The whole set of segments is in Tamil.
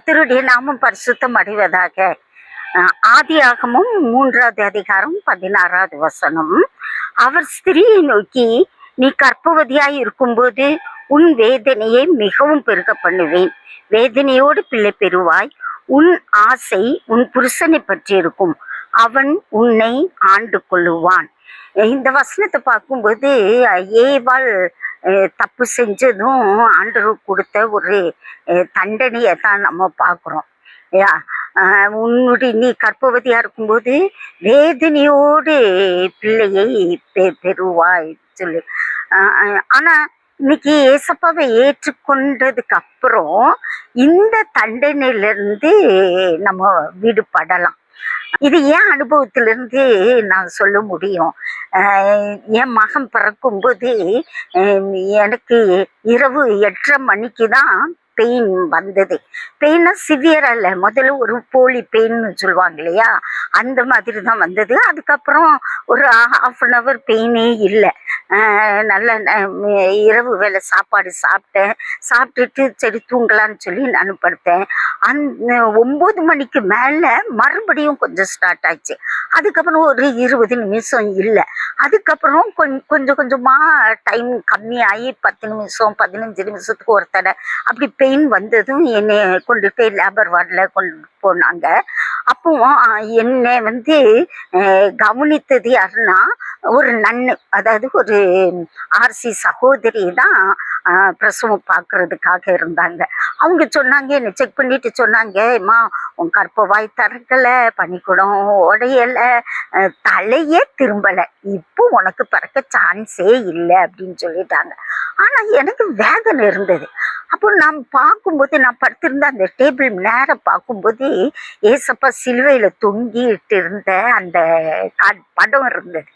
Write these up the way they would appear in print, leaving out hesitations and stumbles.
கர்த்தருடைய நாமம் பரிசுத்தம் அடைவதாக. ஆதியாகமம் 3வது அதிகாரம் 16வது வசனம். அவர் ஸ்திரியை நோக்கி, நீ கர்ப்பவதியாய் இருக்கும்போது உன் வேதனையை மிகவும் பெருக பண்ணுவேன், வேதனையோடு பிள்ளை பெறுவாய், உன் ஆசை உன் புருஷனை பற்றி இருக்கும், அவன் உன்னை ஆண்டு கொள்ளுவான். இந்த வசனத்தை பார்க்கும்போது ஏவாள் தப்பு செஞ்சதும் ஆண்டவர் கொடுத்த ஒரு தண்டனையை தான் நம்ம பார்க்குறோம். உன்னுடைய நீ கர்ப்பவதியா இருக்கும்போது வேதனையோடு பிள்ளையை பெறுவாய் சொல்லு. ஆனா இன்னைக்கு ஏசப்பாவை ஏற்றுக்கொண்டதுக்கு அப்புறம் இந்த தண்டனையிலிருந்து நம்ம விடுபடலாம். இது ஏன் அனுபவத்திலிருந்து நான் சொல்ல முடியும். என் மகன் பிறக்கும்போது எனக்கு இரவு 8:30 மணிக்கு தான் பெயின் வந்தது. பெயினா சிவியரா இல்லை, முதல்ல ஒரு போலி பெயின்னு சொல்லுவாங்க இல்லையா, அந்த மாதிரி தான் வந்தது. அதுக்கப்புறம் ஒரு 1/2 பெயினே இல்லை. நல்ல இரவு வேலை சாப்பாடு சாப்பிட்டுட்டு சரி தூங்கலான்னு சொல்லி நான் படுத்தேன். 9 மணிக்கு மேலே மறுபடியும் கொஞ்சம் ஸ்டார்ட் ஆச்சு. அதுக்கப்புறம் ஒரு 20 நிமிஷம் இல்லை. அதுக்கப்புறம் கொஞ்சம் கொஞ்சமாக டைம் கம்மியாகி 10 நிமிஷம் 15 நிமிஷத்துக்கு ஒரு தடவை அப்படி பெயின் வந்ததும் என்னை கொண்டு போய் லேபர் வார்டில் கொண்டு போனாங்க. அப்போ என்னை கவனித்தது யாருன்னா ஒரு நன்னு, அதாவது ஒரு ஆர்சி சகோதரி தான் பிரசவம் பார்க்கறதுக்காக இருந்தாங்க. அவங்க சொன்னாங்க, என்னை செக் பண்ணிட்டு சொன்னாங்க, அம்மா உன் கர்ப்பவாய் திறக்கலை, பனிக்கூடம் உடையலை, தலையே திரும்பலை, இப்போ உனக்கு பிறக்க சான்ஸே இல்லை அப்படின்னு சொல்லிட்டாங்க. ஆனால் எனக்கு வேதனை இருந்தது. அப்போ நான் பார்க்கும்போது, நான் படுத்திருந்த அந்த டேபிள் நேரம் பார்க்கும்போது ஏசப்பா சிலுவையில் தொங்கிட்டு இருந்த அந்த படம் இருந்தது.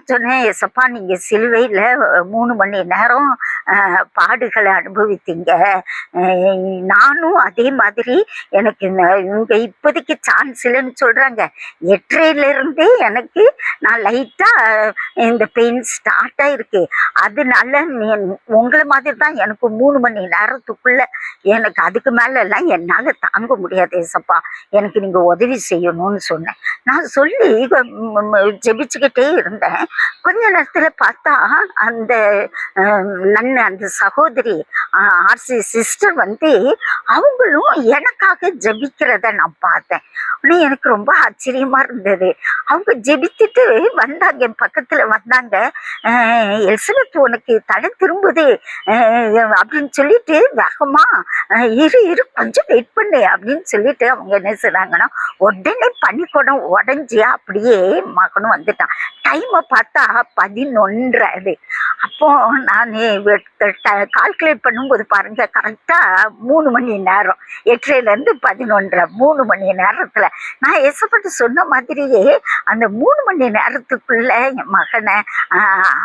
சொன்னேன், ஏசப்பா நீங்கள் சிலுவையில் 3 மணி நேரம் பாடுகளை அனுபவித்தீங்க, நானும் அதே மாதிரி எனக்கு இவங்க இப்போதைக்கு சான்ஸ் இல்லைன்னு சொல்கிறாங்க. 8:30லேருந்தே எனக்கு நான் லைட்டாக இந்த பெயின் ஸ்டார்ட் ஆகிருக்கு. அதனால உங்களை மாதிரி தான் எனக்கு 3 மணி நேரத்துக்குள்ளே, எனக்கு அதுக்கு மேலெல்லாம் என்னால் தாங்க முடியாது ஏசப்பா, எனக்கு நீங்கள் உதவி செய்யணும்னு சொன்னேன். நான் சொல்லி ஜெபிச்சுக்கிட்டே இருந்தேன். கொஞ்ச நேரத்தில் பார்த்தா அந்த அந்த சகோதரி ஆர்சி சிஸ்டர் அவங்களும் எனக்காக ஜெபிக்கிறத நான் பார்த்தேன். ஆனால் எனக்கு ரொம்ப ஆச்சரியமா இருந்தது. அவங்க ஜெபிச்சுட்டு வந்தாங்க, என் பக்கத்துல வந்தாங்க. எலிசபெத் உனக்கு தலை திரும்புது அப்படின்னு சொல்லிட்டு வேகமா இரு கொஞ்சம் வெயிட் பண்ணு அப்படின்னு சொல்லிட்டு அவங்க என்ன செய்றாங்கன்னா உடனே பனிக்கூடம் உடஞ்சி அப்படியே மகனும் வந்துட்டான். டைமை பார்த்தா 11:30. அப்போ நான் கால்குலேட் பண்ணும்போது பாருங்க, கரெக்டா 3 மணி நேரம், 8:30லேருந்து 11:30, 3 மணி நேரத்துல நான் எசப்பட்டு சொன்ன மாதிரியே அந்த 3 மணி நேரத்துக்குள்ள என் மகனை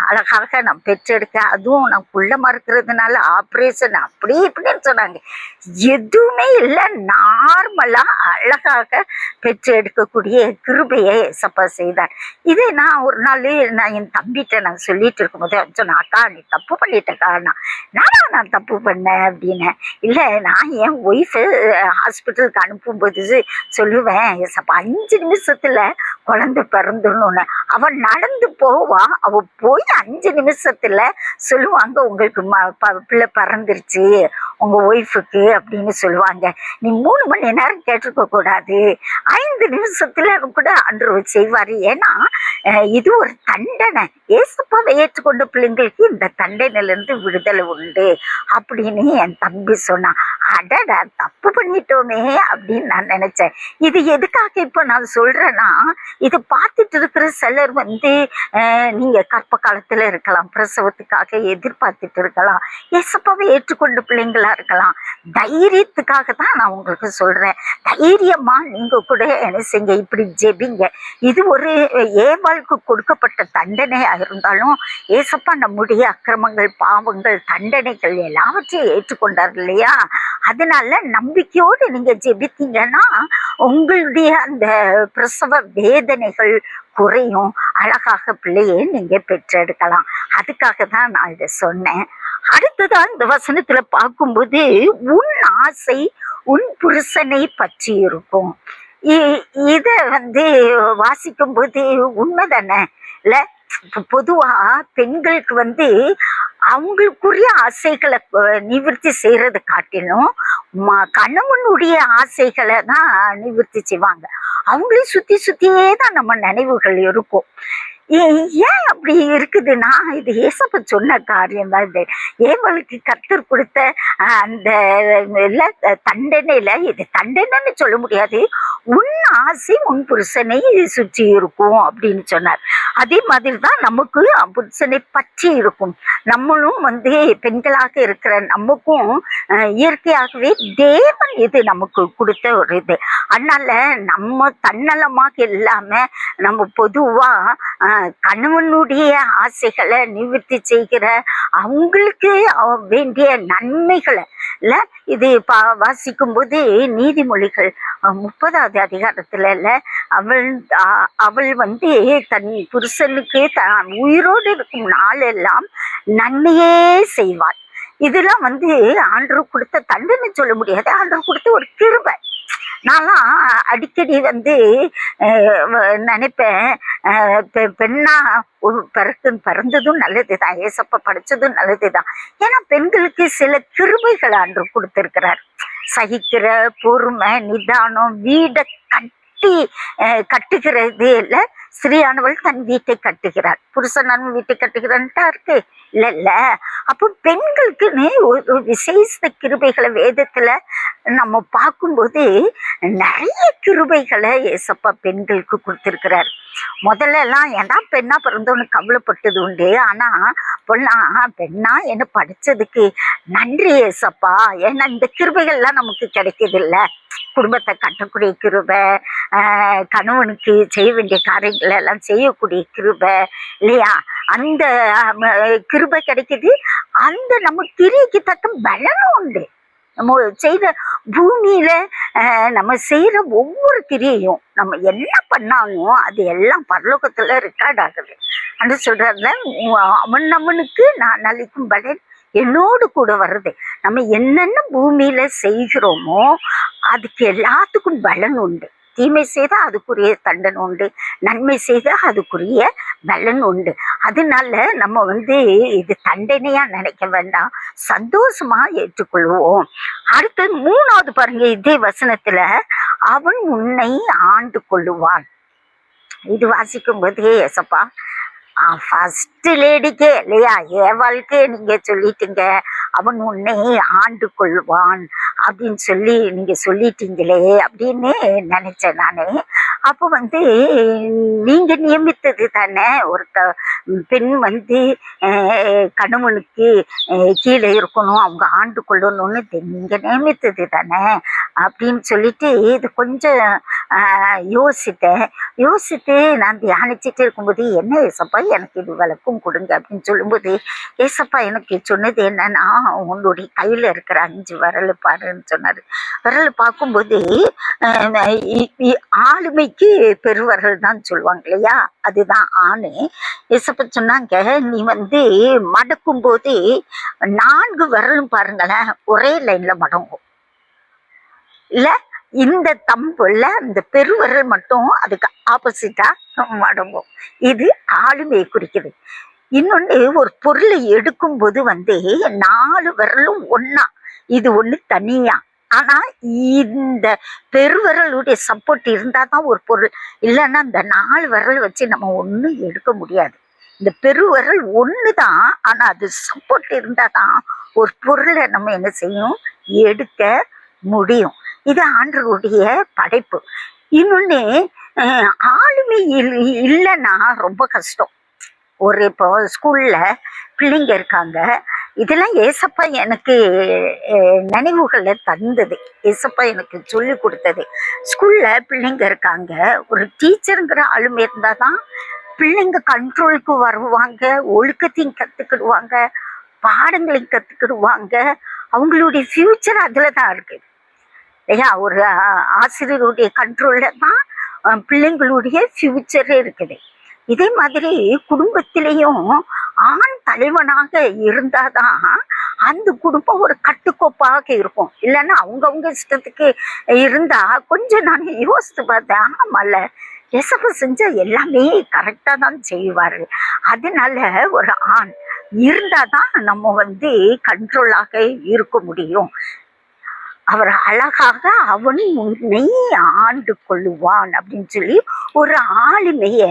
அழகாக நான் பெற்றெடுக்க, அதுவும் நான் குள்ளமா இருக்கிறதுனால ஆப்ரேஷன் அப்படி இப்படின்னு சொன்னாங்க. எதுவுமே இல்லை, நார்மலா அழகாக பெற்று எடுக்கக்கூடிய கிருபையை எசப்பா செய்தார். இதே நான் ஒரு நாள் நான் என் தம்பிகிட்ட நான் சொல்லிட்டு இருக்கும்போது சொன்னேன், அக்கா நீ தப்பு பண்ணிட்டக்கா. நான் தப்பு பண்ணேன் அப்படின்னு. இல்லை, நான் என் ஒய்ஃபு ஹாஸ்பிட்டலுக்கு அனுப்பும்போது சொல்லுவேன், 5 நிமிஷத்துல குழந்தை பிறந்துடணும்னு. அவன் நடந்து போவா, அவ போய் 5 நிமிஷத்துல சொல்லுவாங்க, உங்களுக்கு பிள்ளை பிறந்துருச்சு உங்க ஒய்ஃபுக்கு அப்படின்னு சொல்லுவாங்க. நீ 3 மணி நேரம் கேட்டிருக்க கூடாது, 5 நிமிஷத்துல கூட ஆண்டவர் செய்வாரு. ஏன்னா இது ஒரு தண்டனை. ஏசப்பாவை ஏற்றுக்கொண்ட பிள்ளைங்களுக்கு இந்த தண்டனையிலிருந்து விடுதலை உண்டு அப்படின்னு என் தம்பி சொன்னான். அடடா, தப்பு பண்ணிட்டோமே அப்படின்னு நான் நினைச்சேன். இது எதுக்காக இப்போ நான் சொல்றேன்னா, இதை பார்த்துட்டு இருக்கிற சிலர் நீங்க கற்ப காலத்துல இருக்கலாம், பிரசவத்துக்காக எதிர்பார்த்துட்டு இருக்கலாம், ஏசப்பாவை ஏற்றுக்கொண்ட பிள்ளைங்களா இருக்கலாம். தைரியத்துக்காக தான் நான் உங்களுக்கு சொல்றேன். தைரியமா நீங்க கூட என்ன செய்யுங்க, இப்படி ஜெபிங்க. இது ஒரு ஏவாளுக்கு கொடுக்கப்பட்ட தண்டனையா இருந்தாலும் ஏசப்பா நம்முடைய அக்கிரமங்கள், பாவங்கள், தண்டனைகள் எல்லாவற்றையும் ஏற்றுக்கொண்டார் இல்லையா? அதனால நம்பிக்கையோடு நீங்க ஜெபித்தீங்கன்னா உங்களுடைய அந்த பிரசவ வேதனைகள் குறையும், அழகாக பிள்ளையை நீங்க பெற்றெடுக்கலாம். அதுக்காக தான் நான் இதை சொன்னேன். அடுத்ததான் இந்த வசனத்துல பார்க்கும்போது உன் ஆசை உன் புருஷனை பற்றி இருக்கும். இத வாசிக்கும் போது உண்மைதானே இல்ல? பொதுவா பெண்களுக்கு அவங்களுக்குரிய ஆசைகளை நிவர்த்தி செய்யறது காட்டிலும் கணவனுடைய ஆசைகளை தான் நிவர்த்தி செய்வாங்க. அவங்களே சுத்தி சுத்தியே தான் நம்ம நினைவுகள் இருக்கும். ஏன் அப்படி இருக்குதுன்னா இது ஏசப்ப சொன்ன காரியம் தான். இது ஏவலுக்கு கர்த்தர் கொடுத்த அந்த தண்டனையில, இது தண்டனைன்னு சொல்ல முடியாது, உன் ஆசை உன் புருஷனை சுற்றி இருக்கும் அப்படின்னு சொன்னார். அதே மாதிரி தான் நமக்கு புருஷனை பற்றி இருக்கும். நம்மளும் பெண்களாக இருக்கிற நமக்கும் இயற்கையாகவே தேவன் இது நமக்கு கொடுத்த ஒரு இது. அதனால நம்ம தன்னலமாக இல்லாம நம்ம பொதுவா கணவனுடைய ஆசைகளை நிவர்த்தி செய்கிற அவங்களுக்கு வேண்டிய நன்மைகளை இல்ல இது வாசிக்கும் போது நீதிமொழிகள் 30வது அதிகாரத்துல அவள் தன் புருஷனுக்கு தான் உயிரோடு இருக்கும் நாளெல்லாம் நன்மையே செய்வாள். இதெல்லாம் ஆண்டவர் கொடுத்த தண்டனை சொல்ல முடியாது, ஆண்டவர் கொடுத்த ஒரு கிருபை. நான்லாம் அடிக்கடி நினைப்பேன், பெண்ணா பிறந்ததும் நல்லதுதான், ஏசப்பா படிச்சதும் நல்லதுதான். ஏன்னா பெண்களுக்கு சில கிருபைகள் ஆண்டு கொடுத்திருக்கிறார். சகிக்கிற பொறுமை, நிதானம், வீடை கட்டுகிறது இல்ல, ஸ்திரீயானவள் தன் வீட்டை கட்டுகிறார், புருஷன் வீட்டை கட்டுகிறான்ட்டா இருக்கு இல்ல. அப்போ பெண்களுக்குன்னு ஒரு விசேஷ கிருபைகளை வேதத்துல நம்ம பார்க்கும்போது நிறைய கிருபைகளை ஏசப்பா பெண்களுக்கு கொடுத்திருக்கிறார். முதல்ல எல்லாம் ஏன்னா பெண்ணா பிறந்தோன்னு கவலைப்பட்டது உண்டு. ஆனா பெண்ணா என்ன படிச்சதுக்கு நன்றி ஏசப்பா, ஏன்னா இந்த கிருபைகள்லாம் நமக்கு கிடைக்கிது இல்ல. குடும்பத்தை கட்டக்கூடிய கிருபை, கணவனுக்கு செய்ய வேண்டிய காரியங்களை எல்லாம் செய்யக்கூடிய கிருபை இல்லையா, அந்த கிருபை கிடைக்குது. அந்த நம்ம கிரியைக்கு தக்க பலனும் உண்டு. நம்ம செய்த பூமியில நம்ம செய்யற ஒவ்வொரு கிரியையும் நம்ம என்ன பண்ணாலும் அது எல்லாம் பரலோகத்துல ரெக்கார்ட் ஆகுது. அந்த சொல்றதுல அவனுக்கு நான் நலிக்கும் பலன் என்னோடு கூட வருது. நம்ம என்னென்ன பூமியில செய்கிறோமோ அதுக்கு எல்லாத்துக்கும் பலன் உண்டு. தீமை செய்தா அதுக்குரிய தண்டனை உண்டு, நன்மை செய்தா அதுக்குரிய பலன் உண்டு. அதனால நம்ம இது தண்டனையா நினைக்க வேண்டாம், சந்தோஷமா ஏற்றுக்கொள்வோம். அடுத்து 3வது பாருங்க, இதே வசனத்துல அவன் உன்னை ஆண்டு கொள்ளுவான். இது வாசிக்கும் போது ஏசப்பா ஃபர்ஸ்ட் லேடிக்கே இல்லையா, ஏவாளுக்கே நீங்க சொல்லிட்டீங்க அவன் உன்னை ஆண்டு கொள்வான் அப்படின்னு சொல்லி நீங்க சொல்லிட்டீங்களே அப்படின்னு நினைச்சேன் நானு. அப்போ நீங்க நியமித்தது தானே ஒரு பெண் கணவனுக்கு கீழே இருக்கணும், அவங்க ஆண்டு கொள்ளணும்னு நீங்க நியமித்தது தானே அப்படின்னு சொல்லிட்டு இது கொஞ்சம் யோசித்து நான் தியானிச்சுட்டு இருக்கும்போது, என்ன ஏசப்பா எனக்கு இது விளக்கும் கொடுங்க அப்படின்னு சொல்லும்போது, ஏசப்பா எனக்கு சொன்னது என்னன்னா, உன்னுடைய கையில இருக்கிற 5 விரல் பாருன்னு சொன்னாரு. விரல் பார்க்கும்போது ஆளுமைக்கு பெருவரல் தான் சொல்லுவாங்க இல்லையா, அதுதான் ஆணு. ஏசப்பா சொன்னாங்க, நீ மடக்கும் போது 4 விரலும் பாருங்களேன் ஒரே லைன்ல மடங்கும் இல்ல. இந்த தம்புல இந்த பெருவரல் மட்டும் அதுக்கு ஆப்போசிட்டா மடங்கும். இது ஆளுமையை குறிக்குது. இன்னொன்னு, ஒரு பொருளை எடுக்கும் போது 4 விரலும் ஒன்னா, இது ஒண்ணு தனியா. ஆனா இந்த பெருவிரலுடைய சப்போர்ட் இருந்தா தான் ஒரு பொருள், இல்லைன்னா இந்த 4 விரல் வச்சு நம்ம ஒண்ணும் எடுக்க முடியாது. இந்த பெருவிரல் ஒண்ணுதான், ஆனா அது சப்போர்ட் இருந்தா தான் ஒரு பொருளை நம்ம என்ன செய்யும், எடுக்க முடியும். இது ஆண்டவருடைய படைப்பு. இன்னொன்னு, ஆளுமை இல்லைன்னா ரொம்ப கஷ்டம். இப்போ ஸ்கூல்ல பிள்ளைங்க இருக்காங்க, இதெல்லாம் ஏசப்பா எனக்கு நினைவுகளை தந்தது, ஏசப்பா எனக்கு சொல்லி கொடுத்தது. ஸ்கூல்ல பிள்ளைங்க இருக்காங்க, ஒரு டீச்சருங்கிற ஆளுமை இருந்தாதான் பிள்ளைங்க கண்ட்ரோலுக்கு வருவாங்க, ஒழுக்கத்தையும் கத்துக்கிடுவாங்க, பாடங்களையும் கத்துக்கிடுவாங்க. அவங்களுடைய ஃபியூச்சர் அதுல தான் இருக்கு இல்லையா. ஒரு ஆசிரியருடைய கண்ட்ரோல்ல தான் பிள்ளைங்களுடைய ஃபியூச்சரே இருக்குது. இதே மாதிரி குடும்பத்திலையும் ஆண் தலைவனாக இருந்தாதான் அந்த குடும்பம் ஒரு கட்டுக்கோப்பாக இருக்கும். இல்லைன்னா அவங்கவங்க இஷ்டத்துக்கு இருந்தா கொஞ்சம் நான் யோசித்து பார்த்தேன். ஆமால்ல, எசப்ப செஞ்ச எல்லாமே கரெக்டா தான் செய்வாரு. அதனால ஒரு ஆண் இருந்தாதான் நம்ம கண்ட்ரோலாக இருக்க முடியும். அவர் அழகாக அவன் உன்னை ஆண்டு கொள்ளுவான் அப்படின்னு சொல்லி ஒரு ஆளுமைய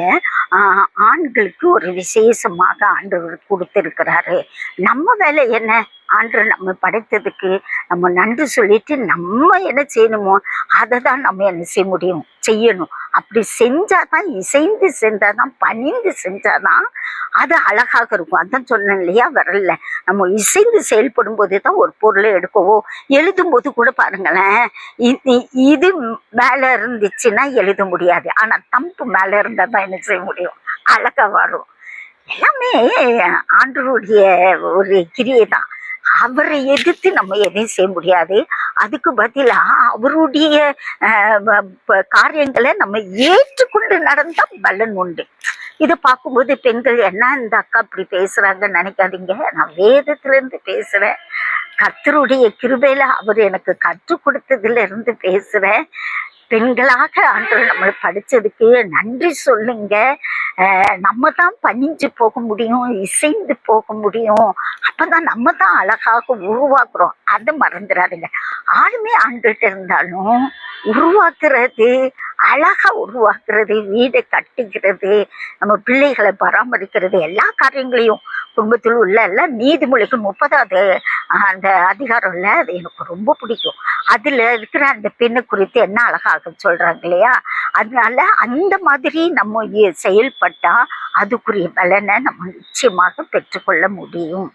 ஆண்களுக்கு ஒரு விசேஷமாக ஆண்டவர் கொடுத்திருக்கிறாரு. நம்ம வேலை என்ன? ஆண்டவர் நம்ம படைத்ததுக்கு நம்ம நன்றி சொல்லிட்டு நம்ம என்ன செய்யணுமோ அதை தான் நம்ம என்ன செய்ய முடியும், செய்யணும். அப்படி செஞ்சாதான், இசைந்து செஞ்சாதான், பணிந்து செஞ்சாதான் அது அழகாக இருக்கும். அதான் சொன்னேன் இல்லையா, வரல நம்ம இசைந்து செயல்படும் போதே தான் ஒரு பொருளை எடுக்கவோ எழுதும் போது கூட பாருங்களேன், இது மேல இருந்துச்சுன்னா எழுத முடியாது. ஆனா தம்பு மேல இருந்தா தான் என்ன செய்ய முடியும், அழகா வரும். எல்லாமே ஆண்டவருடைய ஒரு கிரியை தான். அவரை எதிர்த்து நம்ம எதையும் செய்ய முடியாது. அதுக்கு பதிலா அவருடைய காரியங்களை நம்ம ஏற்றுக்கொண்டு நடந்தா பலன் உண்டு. இதை பார்க்கும்போது பெண்கள் என்ன இந்த அக்கா இப்படி பேசுறாங்கன்னு நினைக்காதீங்க. நான் வேதத்துல இருந்து பேசுறேன். கர்த்தருடைய கிருபையில அவர் எனக்கு கற்றுக் கொடுத்ததுல இருந்து பேசுறேன். பெண்களாக ஆண்டவர் நம்மளை படிச்சதுக்கு நன்றி சொல்லுங்க. நம்ம தான் பணிஞ்சு போக முடியும், இசைந்து போக முடியும். அப்பதான் நம்ம தான் அழகாக உருவாக்குறோம். அதை மறந்துடாதுங்க. ஆளுமே ஆண்டுகிட்ட இருந்தாலும் உருவாக்குறது, அழகா உருவாக்குறது, வீடை கட்டிக்கிறது, நம்ம பிள்ளைகளை பராமரிக்கிறது, எல்லா காரியங்களையும் குடும்பத்தில் உள்ள எல்லாம் நீதிமொழிக்கு 30வது அந்த அதிகாரம் இல்லை, அது எனக்கு ரொம்ப பிடிக்கும். அதுல இருக்கிற அந்த பெண்ணை குறித்து என்ன அழகாக சொல்றாங்க இல்லையா. அதனால அந்த மாதிரி நம்ம செயல்பட்டா அதுக்குரிய பலனை நம்ம நிச்சயமாக பெற்றுக்கொள்ள முடியும்.